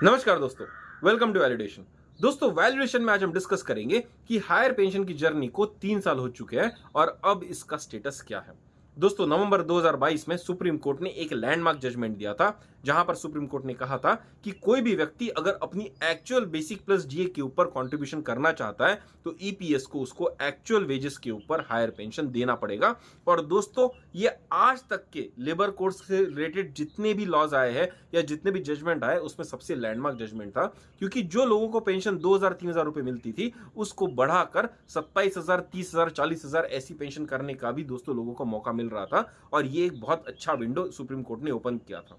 नमस्कार दोस्तों, welcome to validation. दोस्तों, वैलिडेशन में आज हम डिस्कस करेंगे कि हायर पेंशन की जर्नी को 3 साल हो चुके हैं और अब इसका स्टेटस क्या है। दोस्तों, नवंबर 2022 में सुप्रीम कोर्ट ने एक लैंडमार्क जजमेंट दिया था, जहां पर सुप्रीम कोर्ट ने कहा था कि कोई भी व्यक्ति अगर अपनी एक्चुअल बेसिक प्लस डीए के ऊपर कंट्रीब्यूशन करना चाहता है तो ईपीएस को उसको एक्चुअल वेजेस के ऊपर हायर पेंशन देना पड़ेगा। और दोस्तों, ये आज तक के लेबर कोड से रिलेटेड जितने भी लॉज आए हैं या जितने भी जजमेंट आए उसमें सबसे लैंडमार्क जजमेंट था, क्योंकि जो लोगों को पेंशन 2,000-3,000 रुपए मिलती थी उसको बढ़ाकर 27,000, 30,000, 40,000 ऐसी पेंशन करने का भी दोस्तों लोगों को मौका मिल रहा था। और ये एक बहुत अच्छा विंडो सुप्रीम कोर्ट ने ओपन किया था।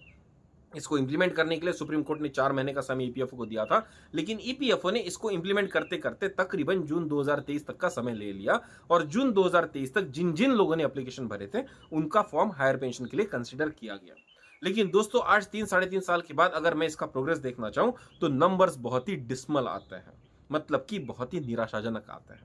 इसको इंप्लीमेंट करने के लिए सुप्रीम कोर्ट ने 4 महीने का समय ईपीएफओ को दिया था, लेकिन ईपीएफओ ने इसको इंप्लीमेंट करते करते तकरीबन जून 2023 तक का समय ले लिया। और जून 2023 तक जिन जिन लोगों ने एप्लीकेशन भरे थे उनका फॉर्म हायर पेंशन के लिए कंसिडर किया गया। लेकिन दोस्तों, आज 3 साढ़े 3 साल के बाद अगर मैं इसका प्रोग्रेस देखना चाहूं तो नंबर्स बहुत ही डिस्मल आते हैं, मतलब कि बहुत ही निराशाजनक आते हैं।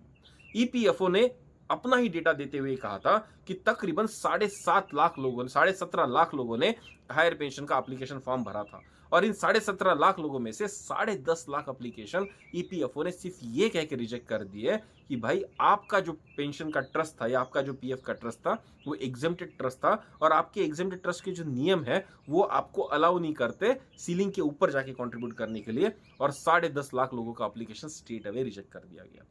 ईपीएफओ ने अपना ही डेटा देते हुए कहा था कि तकरीबन 17.5 लाख लोगों ने हायर पेंशन का एप्लीकेशन फॉर्म भरा था। और इन 17.5 लाख लोगों में से 10.5 लाख एप्लीकेशन ईपीएफओ ने सिर्फ ये कह के रिजेक्ट कर दिए कि भाई आपका जो पेंशन का ट्रस्ट था या आपका जो पीएफ का ट्रस्ट था वो एग्जेम्प्टेड ट्रस्ट था, और आपके एग्जेम्प्टेड ट्रस्ट के जो नियम है वो आपको अलाउ नहीं करते सीलिंग के ऊपर जाके कंट्रीब्यूट करने के लिए। और 10.5 लाख लोगों का एप्लीकेशन स्ट्रेट अवे रिजेक्ट कर दिया गया।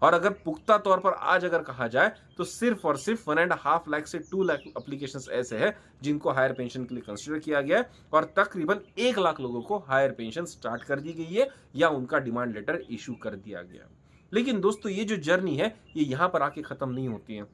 और अगर पुख्ता तौर पर आज अगर कहा जाए तो सिर्फ और सिर्फ 1.5 लाख से 2 लाख एप्लीकेशंस ऐसे हैं जिनको हायर पेंशन के लिए कंसीडर किया गया है, और तकरीबन 1 लाख लोगों को हायर पेंशन स्टार्ट कर दी गई है या उनका डिमांड लेटर इशू कर दिया गया। लेकिन दोस्तों, ये जो जर्नी है ये यहां पर आके खत्म नहीं होती है।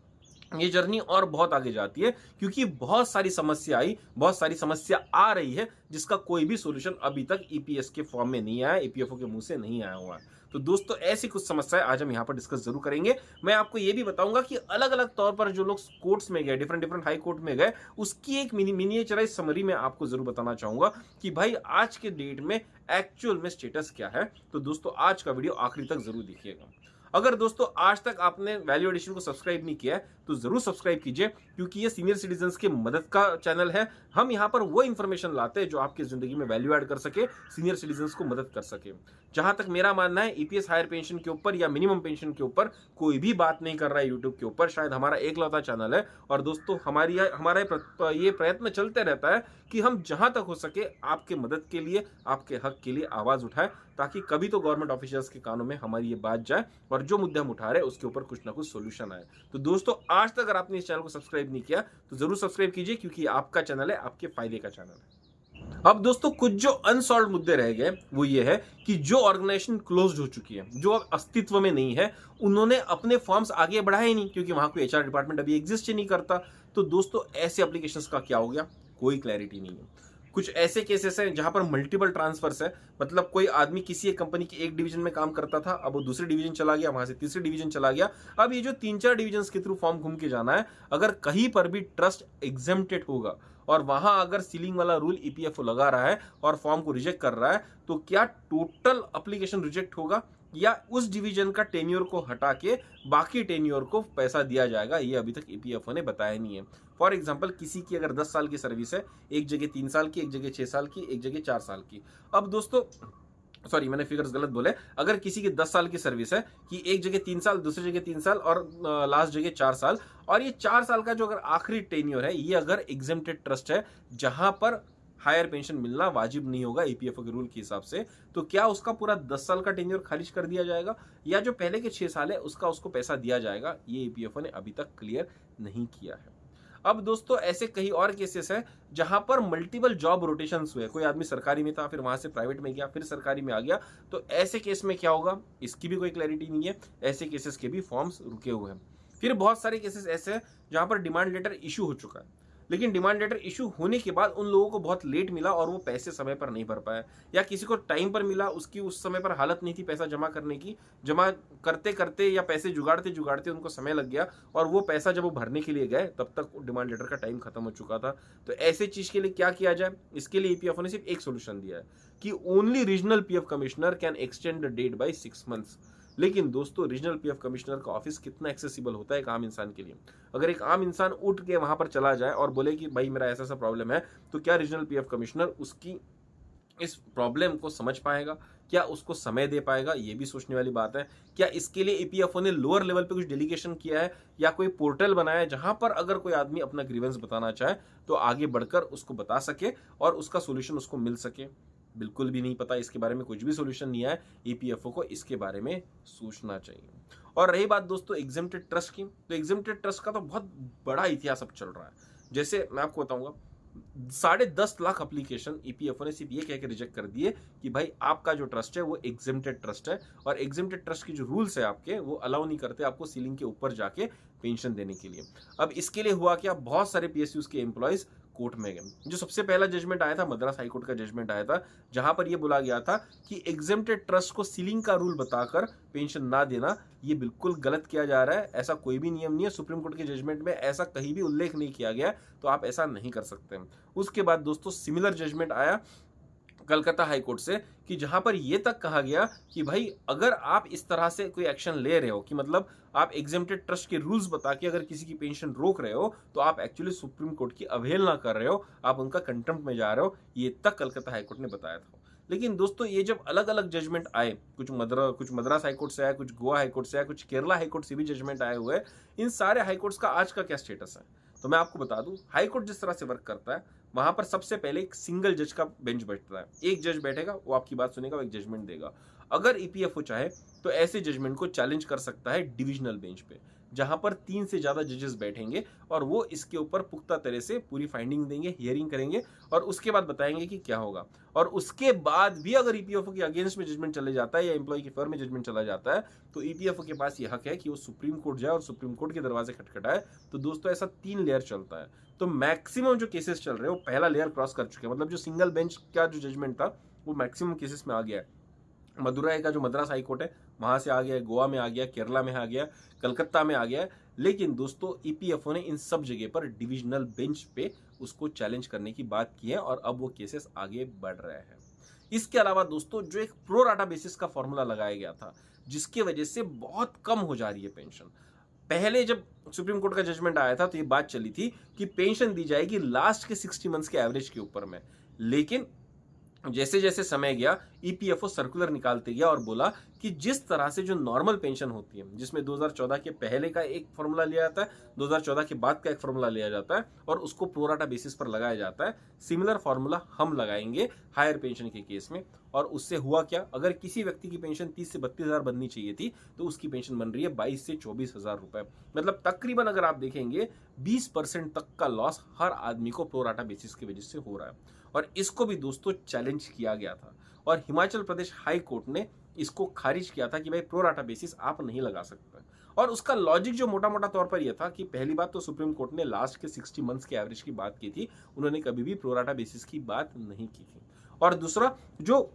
ये जर्नी और बहुत आगे जाती है, क्योंकि बहुत सारी समस्या आ रही है जिसका कोई भी सॉल्यूशन अभी तक ईपीएस के फॉर्म में नहीं आया, ईपीएफओ के मुंह से नहीं आया हुआ है। तो दोस्तों, ऐसी कुछ समस्याएं आज हम यहाँ पर डिस्कस जरूर करेंगे। मैं आपको ये भी बताऊंगा कि अलग अलग तौर पर जो लोग कोर्ट्स में गए, डिफरेंट डिफरेंट हाई कोर्ट में गए, उसकी एक मिनिएचराइज समरी में आपको जरूर बताना चाहूंगा कि भाई आज के डेट में एक्चुअल में स्टेटस क्या है। तो दोस्तों, आज का वीडियो आखिरी तक जरूर देखिएगा। अगर दोस्तों आज तक आपने वैल्यू एडिशन को सब्सक्राइब नहीं किया है तो जरूर सब्सक्राइब कीजिए, क्योंकि ये सीनियर सिटीजन्स के मदद का चैनल है। हम यहाँ पर वो इन्फॉर्मेशन लाते हैं जो आपकी जिंदगी में वैल्यू ऐड कर सके, सीनियर सिटीजन्स को मदद कर सके। जहां तक मेरा मानना है, ईपीएस हायर पेंशन के ऊपर या मिनिमम पेंशन के ऊपर कोई भी बात नहीं कर रहा है यूट्यूब के ऊपर, शायद हमारा एकलौता चैनल है। और दोस्तों, हमारा ये प्रयत्न चलते रहता है कि हम जहां तक हो सके आपके मदद के लिए, आपके हक के लिए आवाज उठाएं, ताकि कभी तो गवर्नमेंट ऑफिशियल्स के कानों में हमारी ये बात जाए और जो मुद्दे हम उठा रहे हैं उसके ऊपर कुछ ना कुछ सोल्यूशन आए। तो दोस्तों, आज तक अगर आपने इस चैनल को सब्सक्राइब नहीं किया तो जरूर सब्सक्राइब कीजिए, क्योंकि आपका चैनल है, आपके फायदे का चैनल है। अब दोस्तों, कुछ जो अनसॉल्व मुद्दे रह गए वो ये है कि जो ऑर्गेनाइजेशन क्लोज्ड हो चुकी है, जो अब अस्तित्व में नहीं है, उन्होंने अपने फॉर्म्स आगे बढ़ाए ही नहीं, क्योंकि वहां कोई एचआर डिपार्टमेंट अभी एग्जिस्ट ही नहीं करता। तो दोस्तों, ऐसे एप्लीकेशंस का क्या हो गया, कोई क्लैरिटी नहीं है। कुछ ऐसे केसेस हैं जहां पर मल्टीपल ट्रांसफर्स है, मतलब कोई आदमी किसी एक कंपनी की एक डिवीजन में काम करता था, अब वो दूसरे डिवीजन चला गया, वहां से तीसरे डिवीजन चला गया। अब ये जो 3-4 डिवीजन के थ्रू फॉर्म घूम के जाना है, अगर कहीं पर भी ट्रस्ट एग्जेम्प्टेड होगा और वहां अगर सीलिंग वाला रूल ईपीएफओ लगा रहा है और फॉर्म को रिजेक्ट कर रहा है, तो क्या टोटल एप्लीकेशन रिजेक्ट होगा या उस डिवीजन का टेन्योर को हटा के बाकी टेन्योर को पैसा दिया जाएगा? ये अभी तक ईपीएफओ ने बताया नहीं है। फॉर एग्जांपल, किसी की अगर 10 साल की सर्विस है, एक जगह 3 साल की, एक जगह 6 साल की, एक जगह 4 साल की। अब दोस्तों, सॉरी मैंने फिगर्स गलत बोले, अगर किसी की 10 साल की सर्विस है कि एक जगह 3 साल, दूसरी जगह 3 साल और लास्ट जगह 4 साल, और ये 4 साल का जो अगर आखिरी टेन्योर है ये अगर एग्जेम्प्टेड ट्रस्ट है जहां पर हायर पेंशन मिलना वाजिब नहीं होगा ईपीएफओ के रूल के हिसाब से, तो क्या उसका पूरा 10 साल का टेन्योर खारिज कर दिया जाएगा या जो पहले के 6 साल है उसका उसको पैसा दिया जाएगा? ये ईपीएफओ ने अभी तक क्लियर नहीं किया है। अब दोस्तों, ऐसे कई और केसेस हैं जहां पर मल्टीपल जॉब रोटेशंस हुए, कोई आदमी सरकारी में था, फिर वहां से प्राइवेट में गया, फिर सरकारी में आ गया। तो ऐसे केस में क्या होगा, इसकी भी कोई क्लैरिटी नहीं है। ऐसे केसेस के भी फॉर्म्स रुके हुए हैं। फिर बहुत सारे केसेस ऐसे हैं जहां पर डिमांड लेटर इशू हो चुका है, लेकिन डिमांड लेटर इशू होने के बाद उन लोगों को बहुत लेट मिला और वो पैसे समय पर नहीं भर पाए, या किसी को टाइम पर मिला, उसकी उस समय पर हालत नहीं थी पैसा जमा करने की, जमा करते करते या पैसे जुगाड़ते जुगाड़ते उनको समय लग गया, और वो पैसा जब वो भरने के लिए गए तब तक डिमांड लेटर का टाइम खत्म हो चुका था। तो ऐसे चीज के लिए क्या किया जाए? इसके लिए ईपीएफओ ने सिर्फ एक सोल्यूशन दिया है कि only regional PF commissioner can extend the date by 6 months. लेकिन दोस्तों, रीजनल पीएफ कमिश्नर का ऑफिस कितना एक्सेसिबल होता है एक आम इंसान के लिए? अगर एक आम इंसान उठ के वहां पर चला जाए और बोले कि भाई मेरा ऐसा ऐसा प्रॉब्लम है, तो क्या रीजनल पीएफ कमिश्नर उसकी इस प्रॉब्लम को समझ पाएगा, क्या उसको समय दे पाएगा, ये भी सोचने वाली बात है। क्या इसके लिए ईपीएफओ ने लोअर लेवल पे कुछ डेलीगेशन किया है या कोई पोर्टल बनाया है जहां पर अगर कोई आदमी अपना ग्रीवेंस बताना चाहे तो आगे बढ़कर उसको बता सके और उसका सोल्यूशन उसको मिल सके? बिल्कुल भी नहीं पता, इसके बारे में कुछ भी सोल्यूशन नहीं है। ईपीएफओ को इसके बारे में सोचना चाहिए। और रही बात दोस्तों एग्जेम्प्टेड ट्रस्ट की, तो एग्जेम्प्टेड ट्रस्ट का तो बहुत बड़ा इतिहास अब चल रहा है। जैसे मैं आपको बताऊंगा, 10.5 लाख एप्लीकेशन ईपीएफओ ने सिर्फ ये कह के रिजेक्ट कर दिए कि भाई आपका जो ट्रस्ट है वो एग्जेम्प्टेड ट्रस्ट है, और एग्जेम्प्टेड ट्रस्ट की जो रूल्स है आपके वो अलाउ नहीं करते आपको सीलिंग के ऊपर जाके पेंशन देने के लिए। अब इसके लिए हुआ क्या, बहुत सारे पीएसयूज के एम्प्लॉयज कोर्ट में गए। जो सबसे पहला जजमेंट आया था मद्रास हाईकोर्ट का जजमेंट आया था, जहां पर यह बोला गया था कि एग्जेम्प्टेड ट्रस्ट को सीलिंग का रूल बताकर पेंशन ना देना ये बिल्कुल गलत किया जा रहा है। ऐसा कोई भी नियम नहीं है, सुप्रीम कोर्ट के जजमेंट में ऐसा कहीं भी उल्लेख नहीं किया गया, तो आप ऐसा नहीं कर सकते। उसके बाद दोस्तों सिमिलर जजमेंट आया कलकत्ता हाईकोर्ट से, कि जहां पर यह तक कहा गया कि भाई अगर आप इस तरह से कोई एक्शन ले रहे हो कि मतलब आप एग्जेम्प्टेड ट्रस्ट के रूल्स बता के अगर किसी की पेंशन रोक रहे हो तो आप एक्चुअली सुप्रीम कोर्ट की अवहेलना कर रहे हो, आप उनका कंटेम्प्ट में जा रहे हो। ये तक कलकत्ता हाईकोर्ट ने बताया था। लेकिन दोस्तों ये जब अलग अलग जजमेंट आए, कुछ मद्रास हाईकोर्ट से आया, कुछ गोवा हाईकोर्ट से आया, कुछ केरला हाईकोर्ट से भी जजमेंट आए हुए, इन सारे हाईकोर्ट्स का आज का क्या स्टेटस है तो मैं आपको बता दूं। हाईकोर्ट जिस तरह से वर्क करता है, वहां पर सबसे पहले एक सिंगल जज का बेंच बैठता है। एक जज बैठेगा, वो आपकी बात सुनेगा, वो एक जजमेंट देगा। अगर ईपीएफओ चाहे तो ऐसे जजमेंट को चैलेंज कर सकता है डिविजनल बेंच पे, जहां पर 3 से ज्यादा जजेस बैठेंगे और वो इसके ऊपर पुख्ता तरह से पूरी फाइंडिंग देंगे, हियरिंग करेंगे और उसके बाद बताएंगे कि क्या होगा। और उसके बाद भी अगर ईपीएफओ के अगेंस्ट में जजमेंट चले जाता है या एम्प्लॉय के फेवर में जजमेंट चला जाता है, तो ईपीएफओ के पास यह हक है कि वो सुप्रीम कोर्ट जाए और सुप्रीम कोर्ट के दरवाजे खटखटाए। तो दोस्तों ऐसा 3 लेयर चलता है। तो मैक्सिमम जो केसेस चल रहे हैं वो पहला लेयर क्रॉस कर चुके हैं, मतलब जो सिंगल बेंच का जो जजमेंट था वो मैक्सिमम केसेस में आ गया है। मदुरई का जो मद्रास हाईकोर्ट है वहां से आ गया, गोवा में आ गया, केरला में आ गया, कलकत्ता में आ गया। लेकिन दोस्तों ईपीएफओ ने इन सब जगह पर डिविजनल बेंच पे उसको चैलेंज करने की बात की है और अब वो केसेस आगे बढ़ रहे हैं। इसके अलावा दोस्तों जो एक प्रो राटा बेसिस का फॉर्मूला लगाया गया था, जिसकी वजह से बहुत कम हो जा रही है पेंशन। पहले जब सुप्रीम कोर्ट का जजमेंट आया था तो ये बात चली थी कि पेंशन दी जाएगी लास्ट के 60 मंथ्स के एवरेज के ऊपर में। लेकिन जैसे जैसे समय गया ईपीएफओ सर्कुलर निकालते गया और बोला कि जिस तरह से जो नॉर्मल पेंशन होती है, जिसमें 2014 के पहले का एक फॉर्मूला लिया जाता है, 2014 के बाद का एक फॉर्मूला लिया जाता है और उसको प्रोराटा बेसिस पर लगाया जाता है, सिमिलर फॉर्मूला हम लगाएंगे हायर पेंशन के केस में। और उससे हुआ क्या, अगर किसी व्यक्ति की पेंशन 30 से 32,000 बननी चाहिए थी तो उसकी पेंशन बन रही है 22 से 24,000 रुपए। मतलब तकरीबन अगर आप देखेंगे 20% तक का लॉस हर आदमी को प्रोराटा बेसिस की वजह से हो रहा है। और इसको भी दोस्तों चैलेंज किया गया था और हिमाचल प्रदेश हाई कोर्ट ने इसको खारिज किया था कि भाई प्रोराटा बेसिस आप नहीं लगा सकते। और उसका लॉजिक जो मोटा मोटा तौर पर यह था कि पहली बात तो सुप्रीम कोर्ट ने लास्ट के 60 मंथ्स के एवरेज की बात की थी, उन्होंने कभी भी प्रोराटा बेसिस की बात नहीं की थी। और दूसरा जो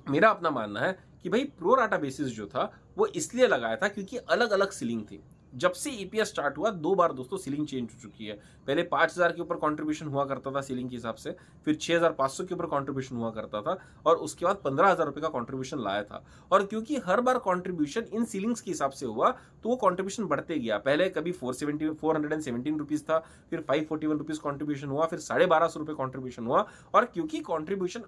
मेरा अपना मानना है कि भाई प्रोराटा बेसिस जो था वो इसलिए लगाया था क्योंकि अलग अलग सीलिंग थी। जब से ईपीएस स्टार्ट हुआ 2 बार दोस्तों सीलिंग चेंज हो चुकी है। पहले 5,000 के ऊपर कंट्रीब्यूशन हुआ करता था सीलिंग के हिसाब से, फिर 6,500 के ऊपर कंट्रीब्यूशन हुआ करता था और उसके बाद 15,000 रुपए का कंट्रीब्यूशन लाया था। और क्योंकि हर बार कंट्रीब्यूशन इन सीलिंग्स के हिसाब से हुआ तो वो कंट्रीब्यूशन बढ़ते गया। पहले कभी 417 रुपीज था, फिर 541 रुपीज कंट्रीब्यूशन हुआ, फिर 1250 रुपए कंट्रीब्यूशन हुआ। और क्योंकि कंट्रीब्यूशन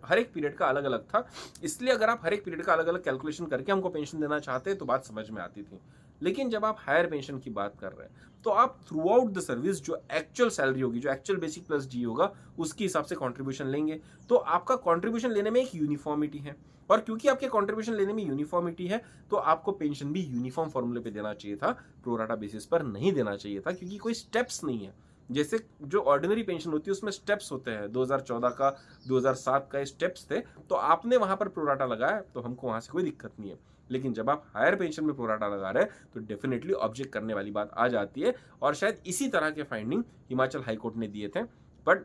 हर एक पीरियड का अलग अलग था, इसलिए अगर आप हर एक पीरियड का अलग अलग कैलकुलेशन करके हमको पेंशन देना चाहते तो बात समझ में आती थी। लेकिन जब आप हायर पेंशन की बात कर रहे हैं तो आप थ्रू आउट द सर्विस जो एक्चुअल सैलरी होगी, जो एक्चुअल बेसिक प्लस जी होगा, उसके हिसाब से कंट्रीब्यूशन लेंगे। तो आपका कंट्रीब्यूशन लेने में एक यूनिफॉर्मिटी है और क्योंकि आपके कंट्रीब्यूशन लेने में यूनिफॉर्मिटी है तो आपको पेंशन भी यूनिफॉर्म फॉर्मूले पे देना चाहिए था, प्रोराटा बेसिस पर नहीं देना चाहिए था। क्योंकि कोई स्टेप्स नहीं है, जैसे जो ऑर्डिनरी पेंशन होती है उसमें स्टेप्स होते हैं, 2014 का 2007 का स्टेप्स थे, तो आपने वहां पर प्रोराटा लगाया तो हमको वहां से कोई दिक्कत नहीं है। लेकिन जब आप हायर पेंशन में प्रोराटा लगा रहे हैं तो डेफिनेटली ऑब्जेक्ट करने वाली बात आ जाती है। और शायद इसी तरह के फाइंडिंग हिमाचल हाईकोर्ट ने दिए थे, बट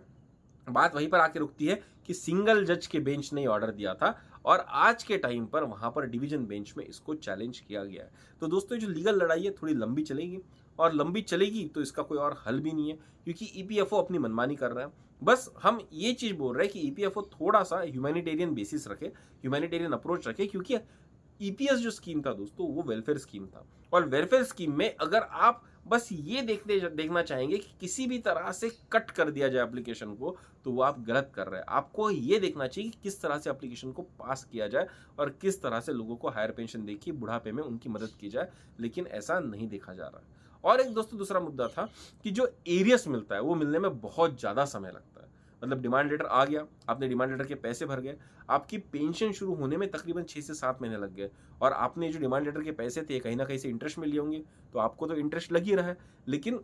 बात वहीं पर आके रुकती है कि सिंगल जज के बेंच ने ऑर्डर दिया था और आज के टाइम पर वहां पर डिवीजन बेंच में इसको चैलेंज किया गया है। तो दोस्तों जो लीगल लड़ाई है थोड़ी लंबी चलेगी और लंबी चलेगी तो इसका कोई और हल भी नहीं है, क्योंकि ईपीएफओ अपनी मनमानी कर रहा है। बस हम ये चीज बोल रहे हैं कि ईपीएफओ थोड़ा सा ह्यूमैनिटेरियन बेसिस रखे, ह्यूमैनिटेरियन अप्रोच रखे, क्योंकि ईपीएस जो स्कीम था दोस्तों वो वेलफेयर स्कीम था और वेलफेयर स्कीम में अगर आप बस ये देखना चाहेंगे कि किसी भी तरह से कट कर दिया जाए एप्लीकेशन को, तो वो आप गलत कर रहे हैं। आपको ये देखना चाहिए कि किस तरह से एप्लीकेशन को पास किया जाए और किस तरह से लोगों को हायर पेंशन देके बुढ़ापे में उनकी मदद की जाए, लेकिन ऐसा नहीं देखा जा रहा है। और एक दोस्तों दूसरा मुद्दा था कि जो एरियस मिलता है वो मिलने में बहुत ज़्यादा समय लगता है। मतलब डिमांड लेटर आ गया, आपने डिमांड लेटर के पैसे भर गए, आपकी पेंशन शुरू होने में तकरीबन 6 से 7 महीने लग गए, और आपने जो डिमांड लेटर के पैसे थे कहीं ना कहीं से इंटरेस्ट में लिए होंगे, तो आपको तो इंटरेस्ट लग ही रहा है। लेकिन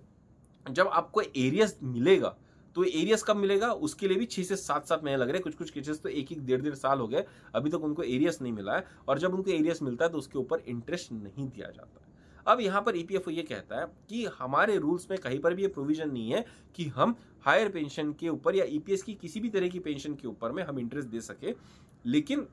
जब आपको एरियस मिलेगा, तो एरियस कब मिलेगा उसके लिए भी 6 से 7 महीने लग रहे हैं। कुछ कुछ केसेस तो एक डेढ़ साल हो गए, अभी तक उनको एरियस नहीं मिला है, और जब उनको एरियस मिलता है तो उसके ऊपर इंटरेस्ट नहीं दिया जाता है। अब यहाँ पर ईपीएफओ ये कहता है कि हमारे रूल्स में कहीं पर भी ये प्रोविजन नहीं है कि हम हायर पेंशन के ऊपर या ईपीएस की किसी भी तरह की पेंशन के ऊपर में हम इंटरेस्ट दे सके। लेकिन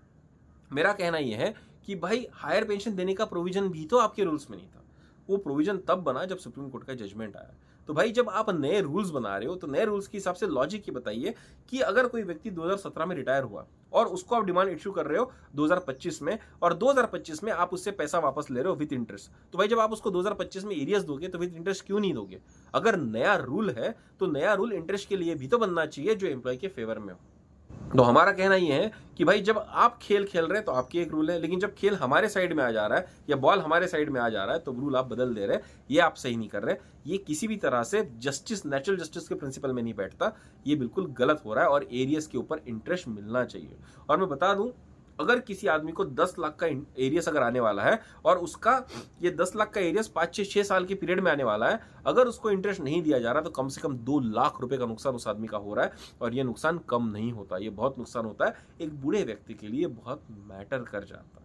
मेरा कहना यह है कि भाई हायर पेंशन देने का प्रोविजन भी तो आपके रूल्स में नहीं था। वो प्रोविजन तब बना जब सुप्रीम कोर्ट का जजमेंट आया। तो भाई जब आप नए रूल्स बना रहे हो तो नए रूल्स के हिसाब से लॉजिक ये बताइए कि अगर कोई व्यक्ति 2017 में रिटायर हुआ और उसको आप डिमांड इश्यू कर रहे हो 2025 में, और 2025 में आप उससे पैसा वापस ले रहे हो विद इंटरेस्ट, तो भाई जब आप उसको 2025 में एरियस दोगे तो विद इंटरेस्ट क्यों नहीं दोगे? अगर नया रूल है तो नया रूल इंटरेस्ट के लिए भी तो बनना चाहिए जो एम्प्लॉय के फेवर में हो। तो हमारा कहना यह है कि भाई जब आप खेल खेल रहे हैं तो आपकी एक रूल है, लेकिन जब खेल हमारे साइड में आ जा रहा है या बॉल हमारे साइड में आ जा रहा है तो रूल आप बदल दे रहे हैं। ये आप सही नहीं कर रहे। ये किसी भी तरह से जस्टिस, नेचुरल जस्टिस के प्रिंसिपल में नहीं बैठता। ये बिल्कुल गलत हो रहा है और एरियस के ऊपर इंटरेस्ट मिलना चाहिए। और मैं बता दूं, अगर किसी आदमी को 10 लाख का एरियस अगर आने वाला है और उसका ये 10 लाख का एरियस 5-6 साल के पीरियड में आने वाला है, अगर उसको इंटरेस्ट नहीं दिया जा रहा तो कम से कम 2 लाख रुपए का नुकसान उस आदमी का हो रहा है। और ये नुकसान कम नहीं होता, ये बहुत नुकसान होता है। एक बूढ़े व्यक्ति के लिए बहुत मैटर कर जाता है।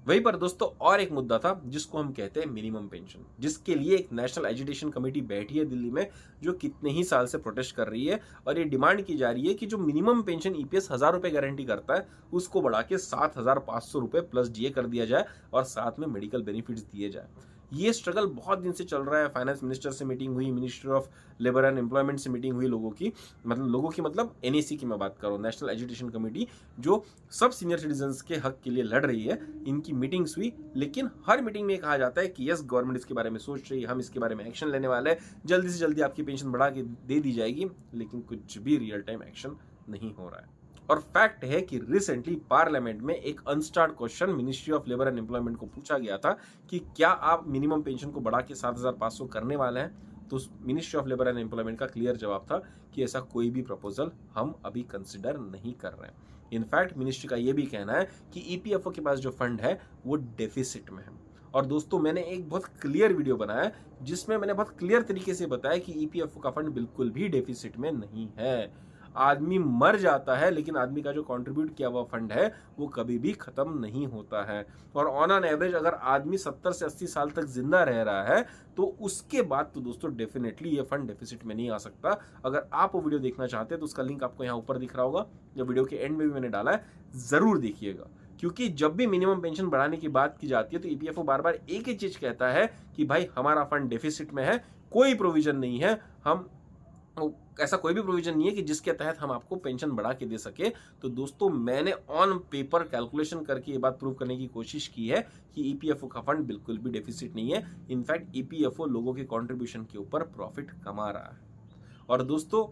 वहीं पर दोस्तों और एक मुद्दा था जिसको हम कहते हैं मिनिमम पेंशन, जिसके लिए एक नेशनल एजुकेशन कमेटी बैठी है दिल्ली में, जो कितने ही साल से प्रोटेस्ट कर रही है। और ये डिमांड की जा रही है कि जो मिनिमम पेंशन ईपीएस 1000 रुपए गारंटी करता है उसको बढ़ा के 7500 रुपए प्लस डीए कर दिया जाए और साथ में मेडिकल बेनिफिट्स दिए जाए। ये स्ट्रगल बहुत दिन से चल रहा है। फाइनेंस मिनिस्टर से मीटिंग हुई, minister of labour and employment से मीटिंग हुई, लोगों की मतलब एनएसी की मैं बात कर रहा हूँ, नेशनल एजुकेशन कमेटी, जो सब सीनियर सिटीजन्स के हक के लिए लड़ रही है। इनकी मीटिंग्स हुई, लेकिन हर मीटिंग में कहा जाता है कि यस गवर्नमेंट इसके बारे में सोच रही है, हम इसके बारे में एक्शन लेने वाले हैं, जल्दी से जल्दी आपकी पेंशन बढ़ा के दे दी जाएगी, लेकिन कुछ भी रियल टाइम एक्शन नहीं हो रहा है। और फैक्ट है कि रिसेंटली पार्लियामेंट में एक unstarred question ministry of labour and employment को पूछा गया था कि क्या आप मिनिमम पेंशन को बढ़ा के 7500 करने वाले हैं। तो ministry of labour and employment का क्लियर जवाब था कि ऐसा कोई भी प्रपोजल हम अभी कंसिडर नहीं कर रहे हैं। इनफैक्ट मिनिस्ट्री का यह भी कहना है कि ईपीएफओ के पास जो फंड है वो डेफिसिट में है। और दोस्तों मैंने एक बहुत क्लियर वीडियो बनाया जिसमें मैंने बहुत क्लियर तरीके से बताया कि ईपीएफओ का फंड बिल्कुल भी डेफिसिट में नहीं है। आदमी मर जाता है लेकिन आदमी का जो कंट्रीब्यूट किया हुआ फंड है वो कभी भी खत्म नहीं होता है। और ऑन एन एवरेज अगर आदमी 70 से 80 साल तक जिंदा रह रहा है तो उसके बाद तो दोस्तों डेफिनेटली ये फंड डेफिसिट में नहीं आ सकता। अगर आप वो वीडियो देखना चाहते हैं तो उसका लिंक आपको यहाँ ऊपर दिख रहा होगा, जो वीडियो के एंड में भी मैंने डाला है, जरूर देखिएगा। क्योंकि जब भी मिनिमम पेंशन बढ़ाने की बात की जाती है तो ईपीएफओ बार बार एक ही चीज कहता है कि भाई हमारा फंड डेफिसिट में है, कोई प्रोविजन नहीं है, हम ऐसा कोई भी प्रोविजन नहीं है कि जिसके तहत हम आपको पेंशन बढ़ा के दे सके। तो दोस्तों मैंने ऑन पेपर कैलकुलेशन करके ये बात प्रूव करने की कोशिश की है कि ईपीएफओ का फंड बिल्कुल भी डेफिसिट नहीं है। इनफैक्ट ईपीएफओ लोगों के कंट्रीब्यूशन के ऊपर प्रॉफिट कमा रहा है। और दोस्तों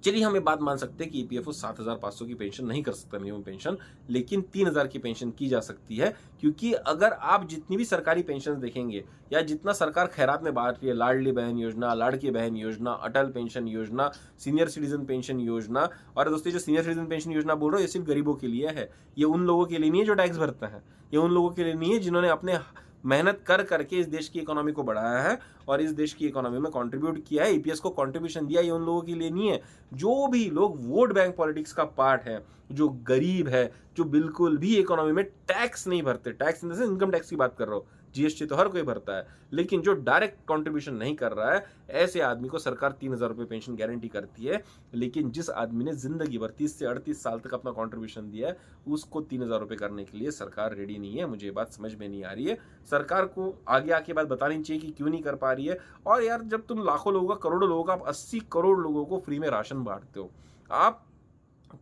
चलिए हम ये बात मान सकते हैं कि ईपीएफओ 7500 की पेंशन नहीं कर सकता मिनिमम पेंशन, लेकिन 3000 की पेंशन की जा सकती है। क्योंकि अगर आप जितनी भी सरकारी पेंशन देखेंगे या जितना सरकार खैरात में बांट रही है, लाडली बहन योजना, लाड़की बहन योजना, अटल पेंशन योजना, सीनियर सिटीजन पेंशन योजना, और दोस्तों जो सीनियर सिटीजन पेंशन योजना बोल रहे हो ये सिर्फ गरीबों के लिए है। ये उन लोगों के लिए नहीं है जो टैक्स भरते हैं, ये उन लोगों के लिए नहीं है जिन्होंने अपने मेहनत कर करके इस देश की इकोनॉमी को बढ़ाया है और इस देश की इकोनॉमी में कंट्रीब्यूट किया है, ईपीएस को कंट्रीब्यूशन दिया। ये उन लोगों के लिए नहीं है। जो भी लोग वोट बैंक पॉलिटिक्स का पार्ट है, जो गरीब है, जो बिल्कुल भी इकोनॉमी में टैक्स नहीं भरते, टैक्स इन इनकम टैक्स की बात कर रहा हूँ, जीएसटी तो हर कोई भरता है, लेकिन जो डायरेक्ट कंट्रीब्यूशन नहीं कर रहा है, ऐसे आदमी को सरकार 3000 रुपये पेंशन गारंटी करती है। लेकिन जिस आदमी ने जिंदगी भर 30 से 38 साल तक अपना कंट्रीब्यूशन दिया है उसको 3000 रुपये करने के लिए सरकार रेडी नहीं है। मुझे ये बात समझ में नहीं आ रही है। सरकार को आगे आके बात बतानी चाहिए कि क्यों नहीं कर पा रही है। और यार जब तुम लाखों लोगों का, करोड़ों लोगों का, आप 80 करोड़ लोगों को फ्री में राशन बांटते हो, आप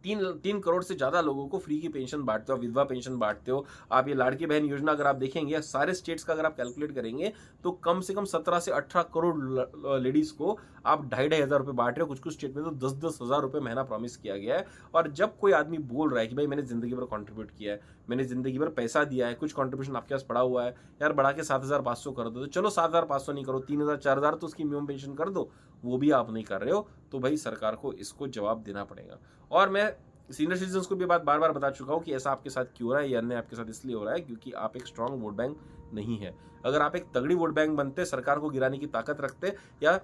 तीन करोड़ से ज्यादा लोगों को फ्री की पेंशन बांटते हो, विधवा पेंशन बांटते हो आप। ये लाड़की बहन योजना अगर आप देखेंगे सारे स्टेट्स का अगर आप कैलकुलेट करेंगे तो कम से कम 17 से 18 करोड़ लेडीज को आप 2,500 रुपए बांट रहे हो। कुछ कुछ स्टेट में तो 10-10 हजार रुपए महीना प्रॉमिस किया गया है। और जब कोई आदमी बोल रहा है कि भाई मैंने जिंदगी भर कॉन्ट्रीब्यूट किया है, मैंने जिंदगी भर पैसा दिया है, कुछ कॉन्ट्रीब्यूशन आपके पास पड़ा हुआ है, यार बढ़ा के 7,500 कर दो, तो चलो 7,500 नहीं करो, 3,000 4,000 तो उसकी मिनिमम पेंशन कर दो, वो भी आप नहीं कर रहे हो, तो भाई सरकार को इसको जवाब देना पड़ेगा। और मैं सीनियर सिटीजन को भी बात बार बार बता चुका हूं कि ऐसा आपके साथ क्यों हो रहा है, ये अन्याय आपके साथ इसलिए हो रहा है क्योंकि आप एक स्ट्रांग वोट बैंक नहीं है। अगर आप एक तगड़ी वोट बैंक बनते, सरकार को गिराने की ताकत रखते या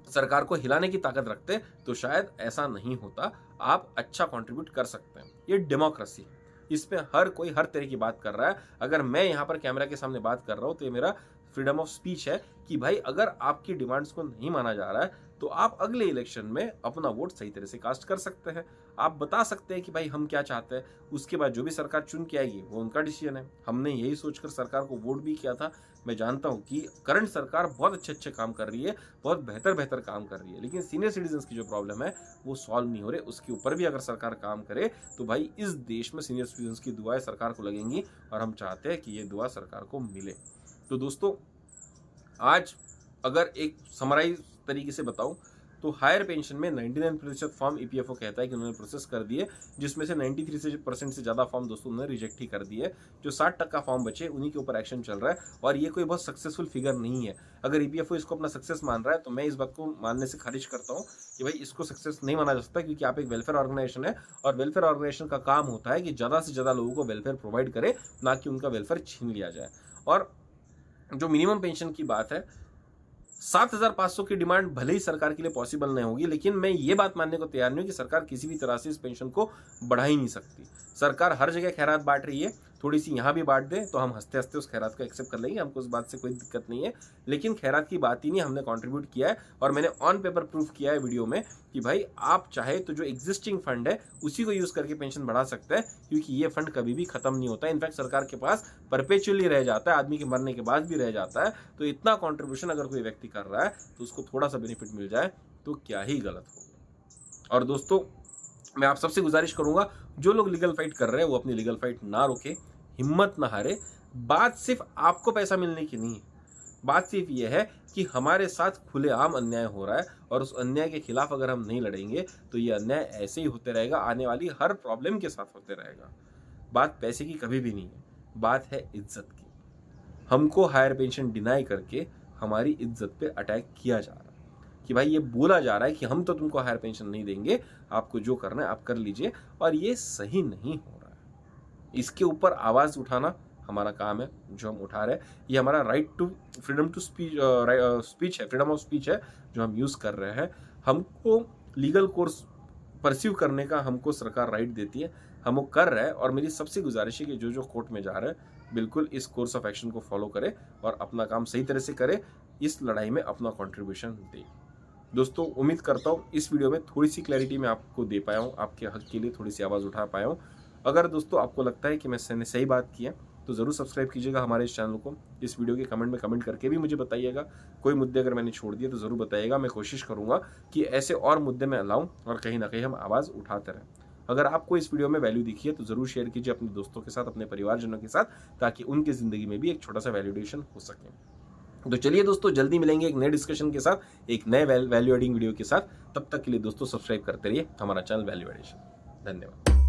सरकार को हिलाने की ताकत रखते, तो शायद ऐसा नहीं होता। आप अच्छा कंट्रीब्यूट कर सकते हैं। ये डेमोक्रेसी, इसमें हर कोई हर तरह की बात कर रहा है। अगर मैं यहाँ पर कैमरा के सामने बात कर रहा हूं तो ये मेरा फ्रीडम ऑफ स्पीच है कि भाई अगर आपकी डिमांड्स को नहीं माना जा रहा है तो आप अगले इलेक्शन में अपना वोट सही तरह से कास्ट कर सकते हैं। आप बता सकते हैं कि भाई हम क्या चाहते हैं, उसके बाद जो भी सरकार चुन के आएगी वो उनका डिसीजन है। हमने यही सोचकर सरकार को वोट भी किया था। मैं जानता हूं कि करंट सरकार बहुत अच्छे काम कर रही है, बहुत बेहतर काम कर रही है, लेकिन सीनियर सिटीजन की जो प्रॉब्लम है वो सॉल्व नहीं हो रहे। उसके ऊपर भी अगर सरकार काम करे तो भाई इस देश में सीनियर सिटीजन की दुआएं सरकार को लगेंगी और हम चाहते हैं कि ये दुआ सरकार को मिले। तो दोस्तों, आज अगर एक समराइज तरीके से बताऊं तो हायर पेंशन में 99% फॉर्म ईपीएफओ कहता है कि उन्होंने प्रोसेस कर दिए, जिसमें से 93% से ज़्यादा फॉर्म दोस्तों उन्होंने रिजेक्ट ही कर दिए। जो 60% फॉर्म बचे उन्हीं के ऊपर एक्शन चल रहा है और ये कोई बहुत सक्सेसफुल फिगर नहीं है। अगर ईपीएफओ इसको अपना सक्सेस मान रहा है तो मैं इस बात को मानने से खारिज करता हूँ कि भाई इसको सक्सेस नहीं माना जा सकता, क्योंकि आप एक वेलफेयर ऑर्गेनाइजेशन है और वेलफेयर ऑर्गेनाइजेशन का काम होता है कि ज़्यादा से ज़्यादा लोगों को वेलफेयर प्रोवाइड करे, ना कि उनका वेलफेयर छीन लिया जाए। और जो मिनिमम पेंशन की बात है, 7,500 की डिमांड भले ही सरकार के लिए पॉसिबल नहीं होगी, लेकिन मैं ये बात मानने को तैयार नहीं हूं कि सरकार किसी भी तरह से इस पेंशन को बढ़ा ही नहीं सकती। सरकार हर जगह खैरात बांट रही है, थोड़ी सी यहाँ भी बांट दे तो हम हंसते हंसते उस खैरात को एक्सेप्ट कर लेंगे, हमको उस बात से कोई दिक्कत नहीं है। लेकिन खैरात की बात ही नहीं, हमने कंट्रीब्यूट किया है और मैंने ऑन पेपर प्रूफ किया है वीडियो में कि भाई आप चाहे तो जो एग्जिस्टिंग फंड है उसी को यूज करके पेंशन बढ़ा सकते हैं, क्योंकि ये फंड कभी भी खत्म नहीं होता। इनफैक्ट सरकार के पास परपेचुअली रह जाता है, आदमी के मरने के बाद भी रह जाता है। तो इतना कॉन्ट्रीब्यूशन अगर कोई व्यक्ति कर रहा है तो उसको थोड़ा सा बेनिफिट मिल जाए तो क्या ही गलत होगा। और दोस्तों, मैं आप सबसे गुजारिश करूंगा, जो लोग लीगल फाइट कर रहे हैं वो अपनी लीगल फाइट ना रोके, हिम्मत ना हारे। बात सिर्फ आपको पैसा मिलने की नहीं है, बात सिर्फ ये है कि हमारे साथ खुलेआम अन्याय हो रहा है और उस अन्याय के खिलाफ अगर हम नहीं लड़ेंगे तो ये अन्याय ऐसे ही होते रहेगा, आने वाली हर प्रॉब्लम के साथ होते रहेगा। बात पैसे की कभी भी नहीं है, बात है इज्जत की। हमको हायर पेंशन डिनाई करके हमारी इज्जत पे अटैक किया जा रहा है कि भाई ये बोला जा रहा है कि हम तो तुमको हायर पेंशन नहीं देंगे, आपको जो करना है आप कर लीजिए, और ये सही नहीं हो रहा है। इसके ऊपर आवाज उठाना हमारा काम है, जो हम उठा रहे हैं। ये हमारा right to freedom to speech है, फ्रीडम ऑफ स्पीच है जो हम यूज कर रहे हैं। हमको लीगल कोर्स परस्यू करने का हमको सरकार राइट देती है, हम वो कर रहे हैं। और मेरी सबसे गुजारिश है कि जो जो कोर्ट में जा रहे हैं बिल्कुल इस कोर्स ऑफ एक्शन को फॉलो करे और अपना काम सही तरह से करे, इस लड़ाई में अपना कंट्रीब्यूशन दे। दोस्तों, उम्मीद करता हूँ इस वीडियो में थोड़ी सी क्लैरिटी मैं आपको दे पाया हूँ, आपके हक के लिए थोड़ी सी आवाज़ उठा पाया हूँ। अगर दोस्तों आपको लगता है कि मैंने सही बात की है तो ज़रूर सब्सक्राइब कीजिएगा हमारे इस चैनल को। इस वीडियो के कमेंट में कमेंट करके भी मुझे बताइएगा, कोई मुद्दे अगर मैंने छोड़ दिए तो ज़रूर बताइएगा। मैं कोशिश करूँगा कि ऐसे और मुद्दे मैं लाऊं और कहीं ना कहीं हम आवाज़ उठाते रहें। अगर आपको इस वीडियो में वैल्यू दिखी है तो ज़रूर शेयर कीजिए अपने दोस्तों के साथ, अपने परिवारजनों के साथ, ताकि उनकी ज़िंदगी में भी एक छोटा सा वैल्यूडेशन हो सके। तो चलिए दोस्तों, जल्दी मिलेंगे एक नए डिस्कशन के साथ, एक नए वैल्यू एडिंग वीडियो के साथ। तब तक के लिए दोस्तों सब्सक्राइब करते रहिए हमारा चैनल वैल्यू एडिशन। धन्यवाद।